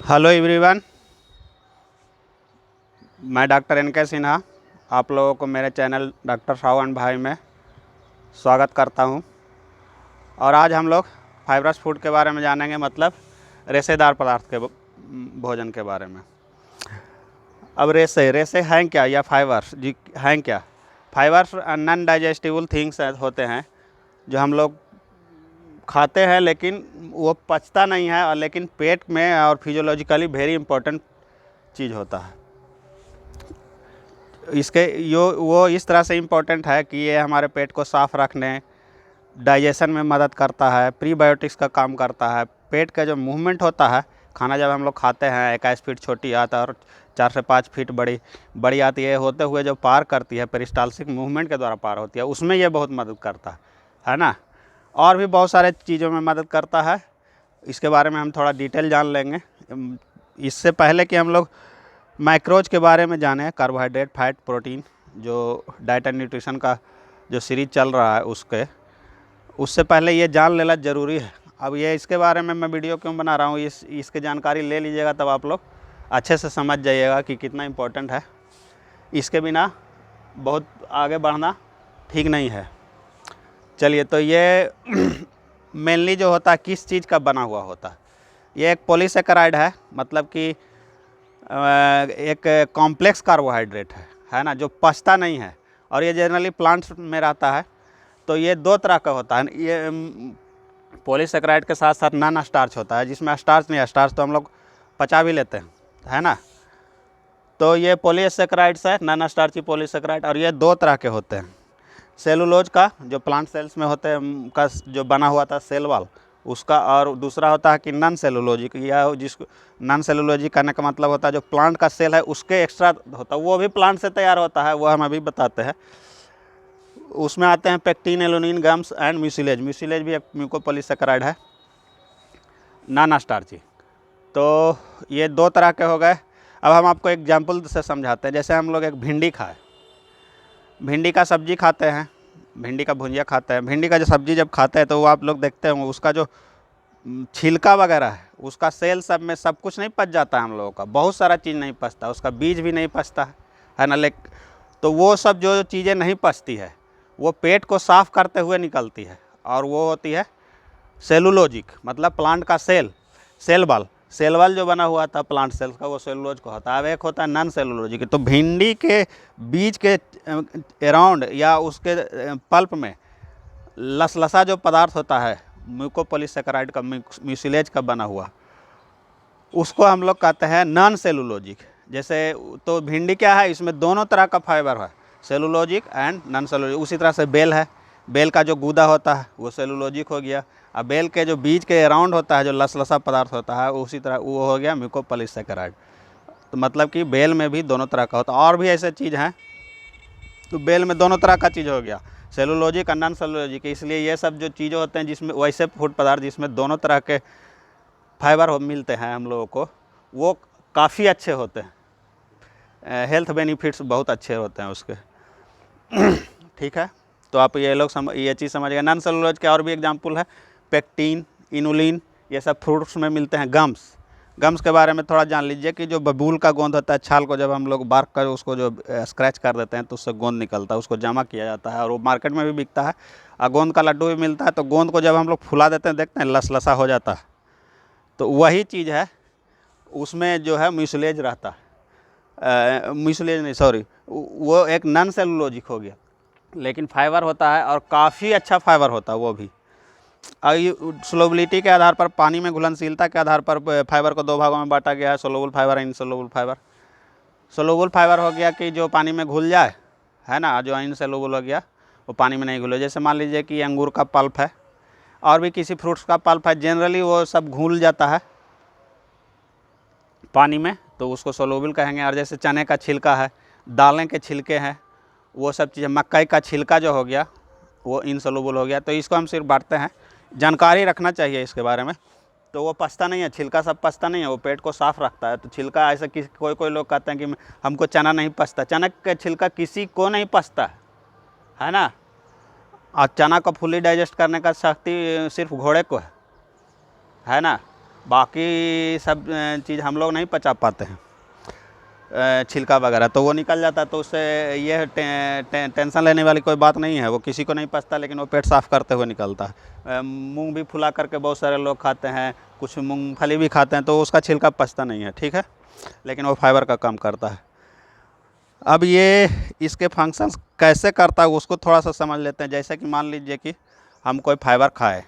Hello everyone, मैं doctor N के सिन्हा आप लोगों को मेरे चैनल डॉक्टर श्रावण भाई में स्वागत करता हूं। और आज हम लोग फाइबरस फूड के बारे में जानेंगे, मतलब रेशेदार पदार्थ के भोजन के बारे में। अब रेशे हैं क्या, या फाइबर्स जी हैं क्या? फाइबर्स नॉन डाइजेस्टिबल थिंग्स होते हैं जो हम लोग खाते हैं, लेकिन वो पचता नहीं है, और लेकिन पेट में और फिजियोलॉजिकली वेरी इंपॉर्टेंट चीज़ होता है। इसके वो इस तरह से इम्पोर्टेंट है कि ये हमारे पेट को साफ रखने, डाइजेशन में मदद करता है, प्रीबायोटिक्स का काम करता है। पेट का जो मूवमेंट होता है, खाना जब हम लोग खाते हैं 21 फीट छोटी आता है और 4 से 5 फीट बड़ी आती है, होते हुए जो पार करती है पेरिस्टाल्सिक मूवमेंट के द्वारा पार होती है, उसमें ये बहुत मदद करता है ना। और भी बहुत सारे चीज़ों में मदद करता है। इसके बारे में हम थोड़ा डिटेल जान लेंगे। इससे पहले कि हम लोग मैक्रोज के बारे में जाने, कार्बोहाइड्रेट, फैट, प्रोटीन, जो डाइट एंड न्यूट्रिशन का जो सीरीज चल रहा है उससे पहले ये जान लेना ज़रूरी है। अब ये इसके बारे में मैं वीडियो क्यों बना रहा हूँ, इसके जानकारी ले लीजिएगा, तब आप लोग अच्छे से समझ जाइएगा कि कितना इम्पोर्टेंट है। इसके बिना बहुत आगे बढ़ना ठीक नहीं है। चलिए, तो ये मेनली जो होता है किस चीज़ का बना हुआ होता है? ये एक पॉलीसेकेराइड है, मतलब कि एक कॉम्प्लेक्स कार्बोहाइड्रेट है ना, जो पचता नहीं है, और ये जनरली प्लांट्स में रहता है। तो ये दो तरह का होता है। ये पॉलीसेकेराइड के साथ साथ नॉन स्टार्च होता है, जिसमें स्टार्च नहीं है। स्टार्च तो हम लोग पचा भी लेते हैं, है ना। तो ये पॉलीसेकेराइड्स है, नॉन स्टार्ची पॉलीसेकेराइड, और ये दो तरह के होते हैं। सेलुलोज का, जो प्लांट सेल्स में होते हैं का जो बना हुआ था सेल वाल, उसका, और दूसरा होता है कि नॉन सेलुलोजिक, या जिसको नॉन सेलुलोजिक कहने का मतलब होता है जो प्लांट का सेल है उसके एक्स्ट्रा होता है, वो भी प्लांट से तैयार होता है, वो हम अभी बताते हैं। उसमें आते हैं पेक्टिन, एलुनिन, गम्स एंड म्यूसिलेज। म्यूसिलेज भी एक म्यूकोपॉलीसेकेराइड है, नॉन स्टार्ची। तो ये दो तरह के हो गए। अब हम आपको एग्जाम्पल से समझाते हैं। जैसे हम लोग एक भिंडी खाए, भिंडी का सब्जी खाते हैं, भिंडी का भुंजिया खाते हैं। भिंडी का जो सब्जी जब खाते हैं तो वो आप लोग देखते हैं, उसका जो छिलका वगैरह है, उसका सेल सब में सब कुछ नहीं पच जाता है हम लोगों का, बहुत सारा चीज़ नहीं पचता, उसका बीज भी नहीं पचता है ना। लेकिन तो वो सब जो चीज़ें नहीं पचती है, वो पेट को साफ करते हुए निकलती है, और वो होती है सेलुलोजिक, मतलब प्लांट का सेल वाल जो बना हुआ था प्लांट सेल्स का, वो सेलुलोज को होता है। अब एक होता है नॉन सेलुलोजिक। तो भिंडी के बीज के अराउंड या उसके पल्प में लसलसा जो पदार्थ होता है, म्यूकोपॉलीसेकेराइड का, म्यूसिलेज का बना हुआ, उसको हम लोग कहते हैं नॉन सेलुलोजिक। जैसे तो भिंडी क्या है, इसमें दोनों तरह का फाइबर है, सेलुलोजिक एंड नॉन सेलुलोजिक। उसी तरह से बेल है, बेल का जो गूदा होता है वो सेलुलोजिक हो गया। अब बेल के जो बीज के अराउंड होता है जो लसलसा पदार्थ होता है, उसी तरह वो हो गया म्यूकोपॉलीसेकेराइड। तो मतलब कि बेल में भी दोनों तरह का होता है। और भी ऐसे चीज़ हैं, तो बेल में दोनों तरह का चीज़ हो गया, सेलुलोजिक और नॉन सेलुलोजिक। इसलिए ये सब जो चीज़ें होते हैं जिसमें वैसे फूड पदार्थ जिसमें दोनों तरह के फाइबर मिलते हैं हम लोगों को, वो काफ़ी अच्छे होते हैं, हेल्थ बेनिफिट्स बहुत अच्छे होते हैं उसके। ठीक है, तो आप ये लोग ये चीज़ समझिएगा। नॉन सेलुलोज के और भी एग्जांपल है, पेक्टिन, इनुलिन, ये सब फ्रूट्स में मिलते हैं। गम्स के बारे में थोड़ा जान लीजिए कि जो बबूल का गोंद होता है, छाल को जब हम लोग बार्क कर उसको जो स्क्रैच कर देते हैं तो उससे गोंद निकलता है, उसको जमा किया जाता है, और वो मार्केट में भी बिकता है। और गोंद का लड्डू भी मिलता है। तो गोंद को जब हम लोग फुला देते हैं, देखते हैं लसलसा हो जाता है, तो वही चीज़ है, उसमें जो है म्यूसिलेज रहता है। म्यूसिलेज नहीं, सॉरी, वो एक नॉन सेलुलोजिक हो गया, लेकिन फाइबर होता है, और काफ़ी अच्छा फाइबर होता है वो भी। और सोलबिलिटी के आधार पर, पानी में घुलनशीलता के आधार पर फाइबर को दो भागों में बांटा गया है, soluble fibre, insoluble fibre. Soluble fibre हो गया कि जो पानी में घुल जाए, है ना। जो इनसोलुबल हो गया वो पानी में नहीं घुले। जैसे मान लीजिए कि अंगूर का पल्प है, और भी किसी फ्रूट्स का पल्प है, जनरली वो सब घुल जाता है पानी में, तो उसको सोलुबल कहेंगे। और जैसे चने का छिलका है, दालें के छिलके हैं, वो सब चीज़ें, मकई का छिलका जो हो गया वो इनसोलुबल हो गया। तो इसको हम सिर्फ बांटते हैं, जानकारी रखना चाहिए इसके बारे में। तो वो पचता नहीं है, छिलका सब पचता नहीं है, वो पेट को साफ रखता है। तो छिलका ऐसा कोई लोग कहते हैं कि हमको चना नहीं पचता, चना का छिलका किसी को नहीं पचता है ना। और चना को फुली डाइजेस्ट करने का शक्ति सिर्फ घोड़े को है ना। बाकी सब चीज़ हम लोग नहीं पचा पाते हैं, छिलका वगैरह, तो वो निकल जाता है। तो उससे ये टेंशन लेने वाली कोई बात नहीं है, वो किसी को नहीं पचता, लेकिन वो पेट साफ़ करते हुए निकलता है। मूंग भी फुला करके बहुत सारे लोग खाते हैं, कुछ मूंगफली भी खाते हैं, तो उसका छिलका पचता नहीं है, ठीक है, लेकिन वो फाइबर का काम करता है। अब ये इसके फंक्शंस कैसे करता है उसको थोड़ा सा समझ लेते हैं। जैसे कि मान लीजिए कि हम कोई फाइबर खाए,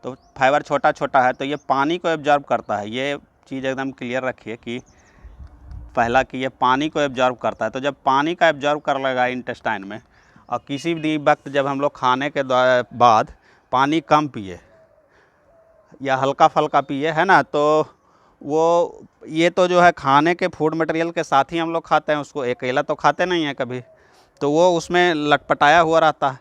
तो फाइबर छोटा छोटा है, तो ये पानी को एब्जॉर्ब करता है। ये चीज़ एकदम क्लियर रखिए कि पहला कि ये पानी को एब्जॉर्ब करता है। तो जब पानी का एब्जॉर्ब कर लेगा इंटेस्टाइन में, और किसी भी वक्त जब हम लोग खाने के बाद पानी कम पिए या हल्का फल्का पिए, है ना, तो वो ये तो जो है खाने के फूड मटेरियल के साथ ही हम लोग खाते हैं उसको, अकेला तो खाते नहीं हैं कभी, तो वो उसमें लटपटाया हुआ रहता है।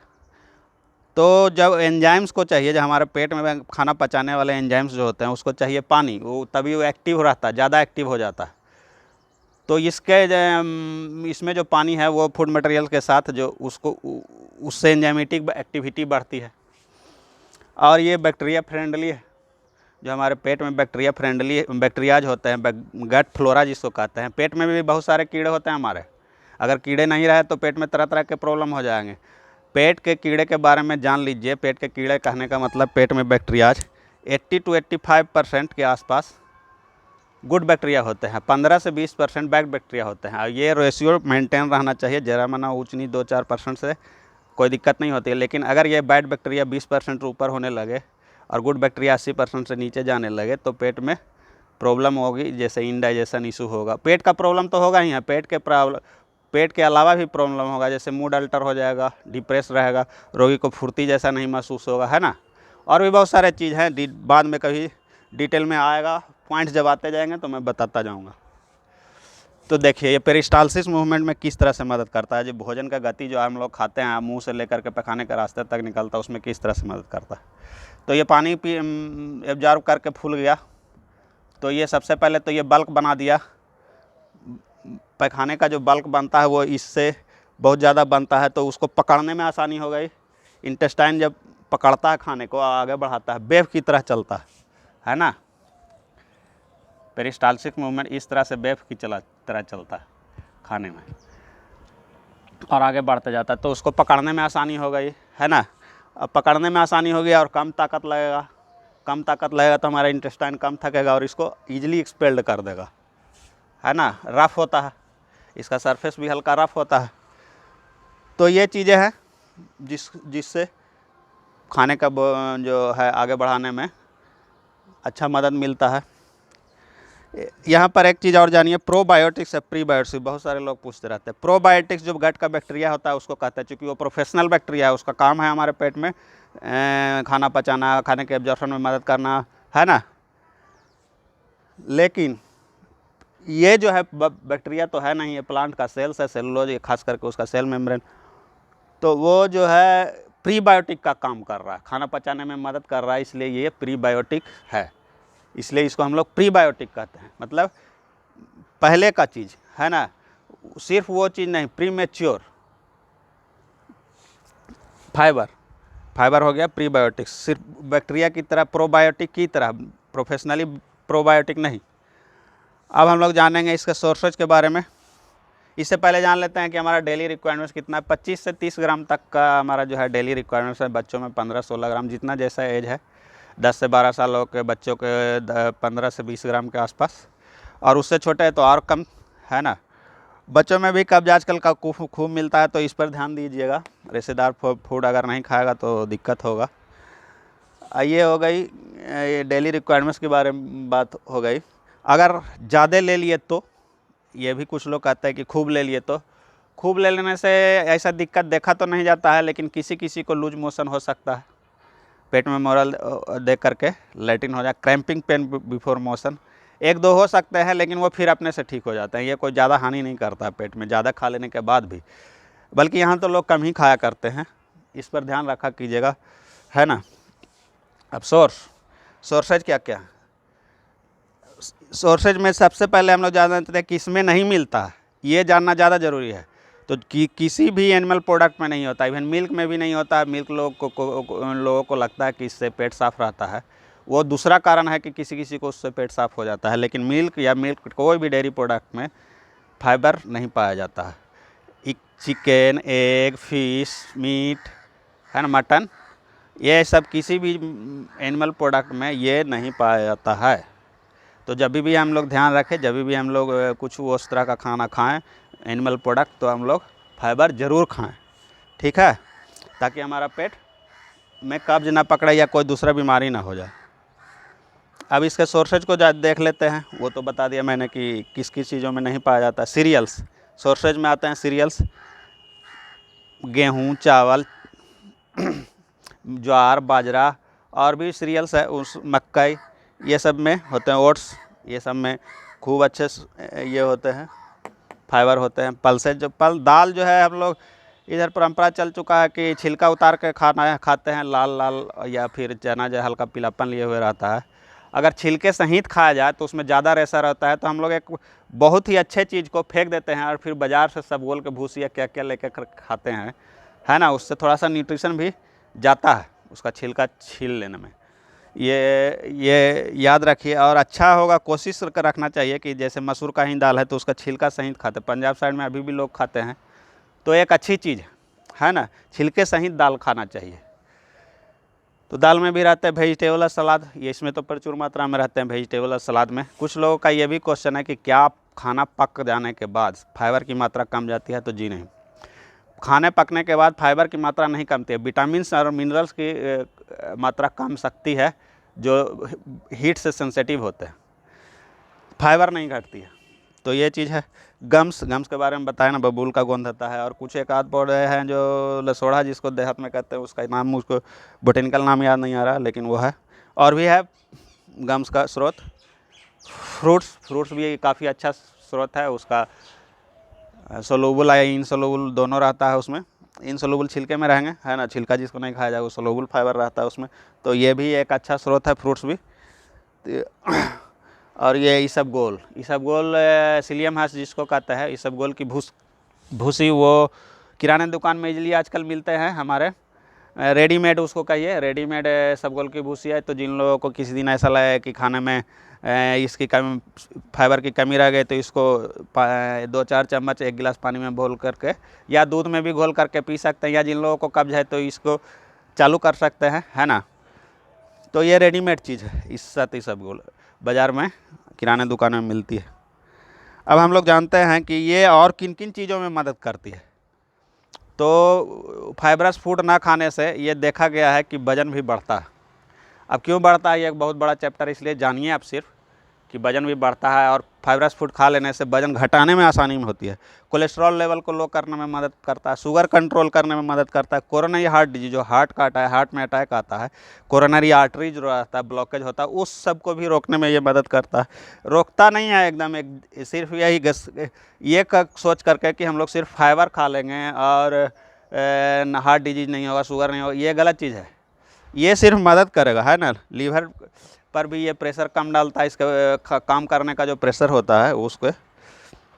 तो जब एंजाइम्स को चाहिए, जब हमारे पेट में खाना पचाने वाले एंजाइम्स जो होते हैं उसको चाहिए पानी, वो तभी वो एक्टिव रहता है, ज़्यादा एक्टिव हो जाता है। तो इसमें जो पानी है वो फूड मटेरियल के साथ जो उससे एंजाइमेटिक एक्टिविटी बढ़ती है, और ये बैक्टीरिया फ्रेंडली है। जो हमारे पेट में बैक्टीरियाज होते हैं, गट फ्लोरा जिसको कहते हैं। पेट में भी बहुत सारे कीड़े होते हैं हमारे, अगर कीड़े नहीं रहे तो पेट में तरह तरह के प्रॉब्लम हो जाएंगे। पेट के कीड़े के बारे में जान लीजिए। पेट के कीड़े कहने का मतलब पेट में बैक्टीरियाज 80 to 85% के आसपास गुड बैक्टीरिया होते हैं, 15 से 20% बैड बैक्टीरिया होते हैं। और ये रेशियो मेंटेन रहना चाहिए, जरा मना ऊँच नीच 2-4% से कोई दिक्कत नहीं होती है। लेकिन अगर ये बैड बैक्टीरिया 20% ऊपर होने लगे और गुड बैक्टीरिया 80% से नीचे जाने लगे तो पेट में प्रॉब्लम होगी, जैसे इंडाइजेशन इशू होगा। पेट का प्रॉब्लम तो होगा ही है, पेट के अलावा भी प्रॉब्लम होगा, जैसे मूड अल्टर हो जाएगा, डिप्रेस रहेगा, रोगी को फुर्ती जैसा नहीं महसूस होगा, है ना। और भी बहुत सारे चीज़ हैं, बाद में कभी डिटेल में आएगा, पॉइंट्स जब आते जाएंगे तो मैं बताता जाऊँगा। तो देखिए ये पेरिस्टालसिस मूवमेंट में किस तरह से मदद करता है, जो भोजन का गति जो हम लोग खाते हैं मुंह से लेकर के पैखाने के रास्ते तक निकलता है, उसमें किस तरह से मदद करता है। तो ये पानी एब्जॉर्ब करके फूल गया, तो ये सबसे पहले तो ये बल्क बना दिया। पैखाने का जो बल्क बनता है वो इससे बहुत ज़्यादा बनता है, तो उसको पकड़ने में आसानी हो गई। इंटेस्टाइन जब पकड़ता है खाने को, आगे बढ़ाता है, वेव की तरह चलता है ना। पेरिस्टालसिस मूवमेंट इस तरह से वेव की तरह चलता है खाने में, और आगे बढ़ते जाता है, तो उसको पकड़ने में आसानी हो गई, है ना। अब पकड़ने में आसानी होगी और कम ताकत लगेगा तो हमारा इंटेस्टाइन कम थकेगा और इसको ईजिली एक्सपेल्ड कर देगा, है ना। रफ़ होता है, इसका सरफेस भी हल्का रफ़ होता है। तो ये चीज़ें हैं जिससे खाने का जो है आगे बढ़ाने में अच्छा मदद मिलता है। यहाँ पर एक चीज़ और जानिए, प्रोबायोटिक्स या प्रीबायोटिक्स, बहुत सारे लोग पूछते रहते हैं। प्रोबायोटिक्स जो गट का बैक्टीरिया होता है उसको कहते हैं, चूँकि वो प्रोफेशनल बैक्टीरिया है, उसका काम है हमारे पेट में खाना पचाना, खाने के एब्जॉर्प्शन में मदद करना, है ना। लेकिन ये जो है बैक्टीरिया तो है नहीं, ये प्लांट का सेल्स है, सेलुलोज, खास करके उसका सेल मेम्ब्रेन, तो वो जो है प्रीबायोटिक का काम कर रहा है, खाना पचाने में मदद कर रहा है, इसलिए ये प्रीबायोटिक है। इसलिए इसको हम लोग प्रीबायोटिक कहते हैं, मतलब पहले का चीज़, है ना। सिर्फ वो चीज़ नहीं, प्रीमेच्योर फाइबर हो गया प्रीबायोटिक्स। सिर्फ बैक्टीरिया की तरह, प्रोबायोटिक की तरह, प्रोफेशनली प्रोबायोटिक नहीं। अब हम लोग जानेंगे इसके सोर्सेज के बारे में। इससे पहले जान लेते हैं कि हमारा डेली रिक्वायरमेंट्स कितना है। 25 से 30 ग्राम तक का हमारा जो है डेली रिक्वायरमेंट्स है। बच्चों में 15-16 ग्राम, जितना जैसा एज है। 10 से 12 सालों के बच्चों के 15 से 20 ग्राम के आसपास, और उससे छोटे है तो और कम, है ना। बच्चों में भी कब्ज आजकल का खूब मिलता है, तो इस पर ध्यान दीजिएगा। रेशेदार फूड अगर नहीं खाएगा तो दिक्कत होगा। ये हो गई ये डेली रिक्वायरमेंट्स के बारे में बात हो गई। अगर ज़्यादा ले लिए तो, ये भी कुछ लोग कहते हैं कि खूब ले लिए तो, खूब ले लेने से ऐसा दिक्कत देखा तो नहीं जाता है, लेकिन किसी किसी को लूज मोशन हो सकता है, पेट में मोरल देख करके लैट्रिन हो जाए, क्रैम्पिंग पेन बिफोर मोशन, 1-2 हो सकते हैं, लेकिन वो फिर अपने से ठीक हो जाते हैं। ये कोई ज़्यादा हानि नहीं करता है पेट में, ज़्यादा खा लेने के बाद भी। बल्कि यहाँ तो लोग कम ही खाया करते हैं, इस पर ध्यान रखा कीजिएगा, है ना। अब सोर्सेज क्या क्या है। सोर्सेज में सबसे पहले हम लोग जानते हैं कि इसमें नहीं मिलता है, ये जानना ज़्यादा ज़रूरी है। तो किसी भी एनिमल प्रोडक्ट में नहीं होता, इवन मिल्क में भी नहीं होता है। मिल्क लोगों को लगता है कि इससे पेट साफ रहता है, वो दूसरा कारण है कि किसी किसी को उससे पेट साफ हो जाता है। लेकिन मिल्क या मिल्क कोई भी डेयरी प्रोडक्ट में फाइबर नहीं पाया जाता है। चिकन, एग, फिश, मीट है ना, मटन, ये सब किसी भी एनिमल प्रोडक्ट में ये नहीं पाया जाता है। तो जब भी हम लोग ध्यान रखें, जब भी हम लोग कुछ उस तरह का खाना खाएं एनिमल प्रोडक्ट, तो हम लोग फाइबर ज़रूर खाएं, ठीक है, ताकि हमारा पेट में कब्ज ना पकड़े या कोई दूसरा बीमारी ना हो जाए। अब इसके सोर्सेज को देख लेते हैं। वो तो बता दिया मैंने कि किस किस चीज़ों में नहीं पाया जाता। सीरियल्स सोर्सेज में आते हैं। सीरियल्स गेहूँ, चावल, ज्वार, बाजरा और भी सीरियल्स है, उस मकई, ये सब में होते हैं। ओट्स, ये सब में खूब अच्छे ये होते हैं, फाइबर होते हैं। पल्सेज, जो दाल जो है, हम लोग इधर परंपरा चल चुका है कि छिलका उतार के खाते हैं, लाल लाल, या फिर चना जो हल्का पीलापन लिए हुए रहता है। अगर छिलके सहित खाया जाए तो उसमें ज़्यादा रेशा रहता है। तो हम लोग एक बहुत ही अच्छे चीज़ को फेंक देते हैं और फिर बाज़ार से सब बोल के भूसी या क्या क्या लेकर खाते हैं, है ना। उससे थोड़ा सा न्यूट्रिशन भी जाता है उसका छिलका छील लेने में। ये याद रखिए। और अच्छा होगा, कोशिश रखना चाहिए कि जैसे मसूर का ही दाल है तो उसका छिलका सहित खाते, पंजाब साइड में अभी भी लोग खाते हैं, तो एक अच्छी चीज़ है ना, छिलके सहित दाल खाना चाहिए। तो दाल में भी रहते हैं वेजिटेबल सलाद, ये इसमें तो प्रचुर मात्रा में रहते हैं वेजिटेबल सलाद में। कुछ लोगों का ये भी क्वेश्चन है कि क्या खाना पक जाने के बाद फाइबर की मात्रा कम जाती है? तो जी नहीं, खाने पकने के बाद फाइबर की मात्रा नहीं कमती है। विटामिन्स और मिनरल्स की मात्रा कम सकती है जो हीट से सेंसिटिव होते हैं, फाइबर नहीं घटती है। तो ये चीज़ है। गम्स के बारे में बताया ना, बबूल का गोंद होता है। और कुछ एक आध पौधे हैं जो लसोड़ा जिसको देहात में कहते हैं, उसका नाम मुझको बोटेनिकल नाम याद नहीं आ रहा, लेकिन वो है। और भी है गम्स का स्रोत। फ्रूट्स भी काफ़ी अच्छा स्रोत है उसका। सोलूबल या इनसोलूबल दोनों रहता है उसमें। इनसोलूबल छिलके में रहेंगे, है ना, छिलका जिसको नहीं खाया जाए, वो सोलूबल फाइबर रहता है उसमें। तो ये भी एक अच्छा स्रोत है, फ्रूट्स भी। और ये इसबगोल सिलियम हास जिसको कहते हैं, इसबगोल की भूसी वो किराने दुकान में इजली आजकल मिलते हैं हमारे, रेडीमेड उसको कहिए, रेडीमेड इसबगोल की भूसी है। तो जिन लोगों को किसी दिन ऐसा लगे कि खाने में इसकी कमी, फाइबर की कमी रह गई, तो इसको 2-4 चम्मच 1 गिलास पानी में घोल करके या दूध में भी घोल करके पी सकते हैं। या जिन लोगों को कब्ज है तो इसको चालू कर सकते हैं, है ना। तो ये रेडीमेड चीज़ है, इसबगोल बाज़ार में किराने दुकान में मिलती है। अब हम लोग जानते हैं कि ये और किन किन चीज़ों में मदद करती है। तो फाइबरस फूड ना खाने से ये देखा गया है कि वज़न भी बढ़ता है। अब क्यों बढ़ता है, ये एक बहुत बड़ा चैप्टर, इसलिए जानिए आप सिर्फ कि वज़न भी बढ़ता है। और फाइबरस फूड खा लेने से वज़न घटाने में आसानी में होती है। कोलेस्ट्रॉल लेवल को लो करने में मदद करता है, शुगर कंट्रोल करने में मदद करता है। कोरोनरी हार्ट डिजीज, जो हार्ट का अटैक, हार्ट में अटैक आता है, कोरोनरी आर्टरी जो रहता है, ब्लॉकेज होता है, उस सब को भी रोकने में ये मदद करता है। रोकता नहीं है एकदम, एक सिर्फ यही ये सोच करके कि हम लोग सिर्फ फाइबर खा लेंगे और हार्ट डिजीज नहीं होगा, शुगर नहीं होगा, ये गलत चीज़ है। ये सिर्फ मदद करेगा, है ना। लीवर पर भी ये प्रेशर कम डालता है, इसका काम करने का जो प्रेशर होता है उसको,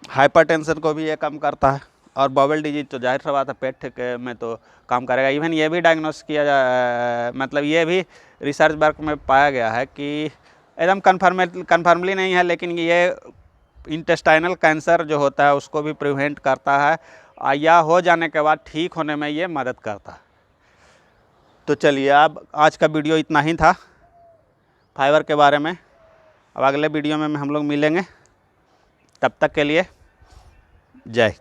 हाइपरटेंशन को भी ये कम करता है। और बाउल डिजीज तो जाहिर सा बात है, पेट में तो काम करेगा। इवन ये भी डायग्नोस किया मतलब ये भी रिसर्च वर्क में पाया गया है कि एकदम कन्फर्मली नहीं है, लेकिन ये इंटेस्टाइनल कैंसर जो होता है उसको भी प्रिवेंट करता है, या हो जाने के बाद ठीक होने में ये मदद करता है। तो चलिए, अब आज का वीडियो इतना ही था फाइबर के बारे में। अब अगले वीडियो में हम लोग मिलेंगे, तब तक के लिए जय।